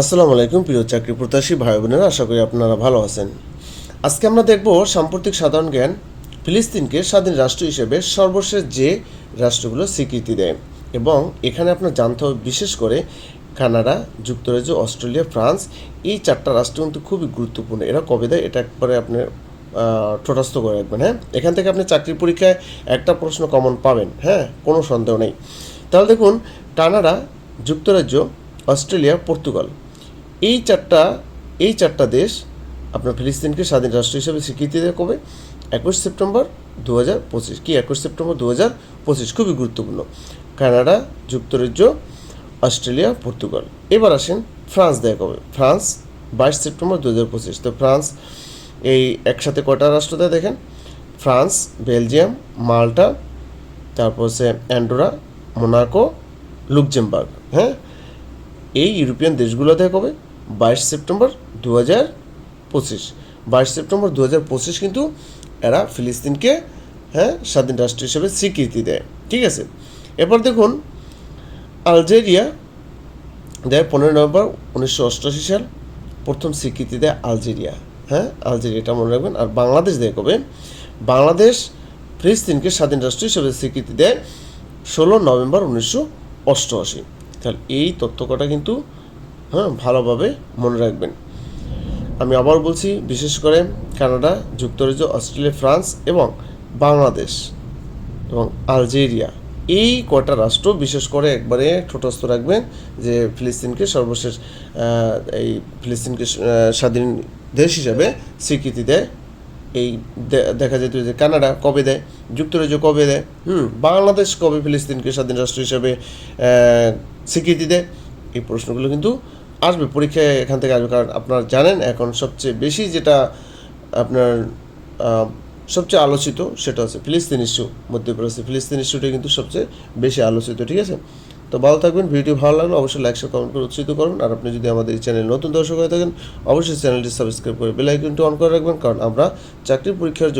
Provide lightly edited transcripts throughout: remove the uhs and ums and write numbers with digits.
আসসালামু আলাইকুম প্রিয় চাকরি প্রত্যাশী ভাই বোনেরা, আশা করি আপনারা ভালো আছেন। আজকে আমরা দেখব সাম্প্রতিক সাধারণ জ্ঞান ফিলিস্তিনকে স্বাধীন রাষ্ট্র হিসেবে সর্বশেষ যে রাষ্ট্রগুলো স্বীকৃতি দেয়, এবং এখানে আপনার জানতে হবে বিশেষ করে কানাডা, যুক্তরাজ্য, অস্ট্রেলিয়া, ফ্রান্স, এই চারটা রাষ্ট্র কিন্তু খুবই গুরুত্বপূর্ণ। এরা কবে দেয় এটা একবারে আপনি ঠোঁটস্থ করে রাখবেন। হ্যাঁ, এখান থেকে আপনি চাকরির পরীক্ষায় একটা প্রশ্ন কমন পাবেন, হ্যাঁ, কোনো সন্দেহ নেই। তাহলে দেখুন, কানাডা, যুক্তরাজ্য, অস্ট্রেলিয়া, পর্তুগাল, এই চারটা দেশ আপনার ফিলিস্তিনকে স্বাধীন রাষ্ট্র হিসেবে স্বীকৃতি দেয় কবে? 21 সেপ্টেম্বর 2025। কি 21 সেপ্টেম্বর 2025? খুবই গুরুত্বপূর্ণ। কানাডা, যুক্তরাজ্য, অস্ট্রেলিয়া, পর্তুগাল। এবার আসেন ফ্রান্স দেয় কবে? France 22 September 2025। তো ফ্রান্স এই একসাথে কয়টা রাষ্ট্র দেয় দেখেন? ফ্রান্স, বেলজিয়াম, মাল্টা, তারপর হচ্ছে অ্যান্ডোরা, মোনাকো, লুক্সেমবার্গ। হ্যাঁ, এই ইউরোপিয়ান দেশগুলো দেয় কবে? 22 সেপ্টেম্বর 2025। 22 সেপ্টেম্বর 2025 কিন্তু এরা ফিলিস্তিনকে, হ্যাঁ, স্বাধীন রাষ্ট্র হিসেবে স্বীকৃতি দেয়। ঠিক আছে, এরপর দেখুন আলজেরিয়া দেয় 15 নভেম্বর 1988 সাল, প্রথম স্বীকৃতি দেয় আলজেরিয়া। হ্যাঁ, আলজেরিয়া, এটা মনে রাখবেন। আর বাংলাদেশ দেয় কবে? বাংলাদেশ ফিলিস্তিনকে স্বাধীন রাষ্ট্র হিসেবে স্বীকৃতি দেয় 16 নভেম্বর 1988। তাহলে এই তথ্য কটা কিন্তু, হ্যাঁ, ভালোভাবে মনে রাখবেন। আমি আবার বলছি, বিশেষ করে কানাডা, যুক্তরাজ্য, অস্ট্রেলিয়া, ফ্রান্স এবং বাংলাদেশ এবং আলজেরিয়া, এই কটা রাষ্ট্র বিশেষ করে একবারে ঠোঁটস্থ রাখবেন যে ফিলিস্তিনকে সর্বশেষ এই ফিলিস্তিনকে স্বাধীন দেশ হিসাবে স্বীকৃতি দেয়। এই দেখা যেত যে কানাডা কবে দেয়, যুক্তরাজ্য কবে দেয়, বাংলাদেশ কবে ফিলিস্তিনকে স্বাধীন রাষ্ট্র হিসাবে স্বীকৃতি দেয়। এই প্রশ্নগুলো কিন্তু আসবে পরীক্ষায়, এখান থেকে আসবে। কারণ আপনারা জানেন এখন সবচেয়ে বেশি যেটা আপনার সবচেয়ে আলোচিত সেটা হচ্ছে ফিলিস্তিন ইস্যু। মধ্যপ্রাচ্যে ফিলিস্তিন ইস্যুটা কিন্তু সবচেয়ে বেশি আলোচিত। ঠিক আছে, তো ভালো থাকবেন। ভিডিও ভালো লাগলে অবশ্যই লাইক, শেয়ার, কমেন্ট করে উৎসাহিত করুন। আর আপনি যদি আমাদের এই চ্যানেল নতুন দর্শক হয়ে থাকেন, অবশ্যই চ্যানেলটি সাবস্ক্রাইব করে বেল আইকনটি অন করে রাখবেন। কারণ আমরা চাকরির পরীক্ষার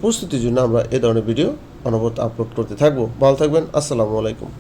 প্রস্তুতির জন্য আমরা এ ধরনের ভিডিও অনবরত আপলোড করতে থাকবো। ভালো থাকবেন। আসসালামু আলাইকুম।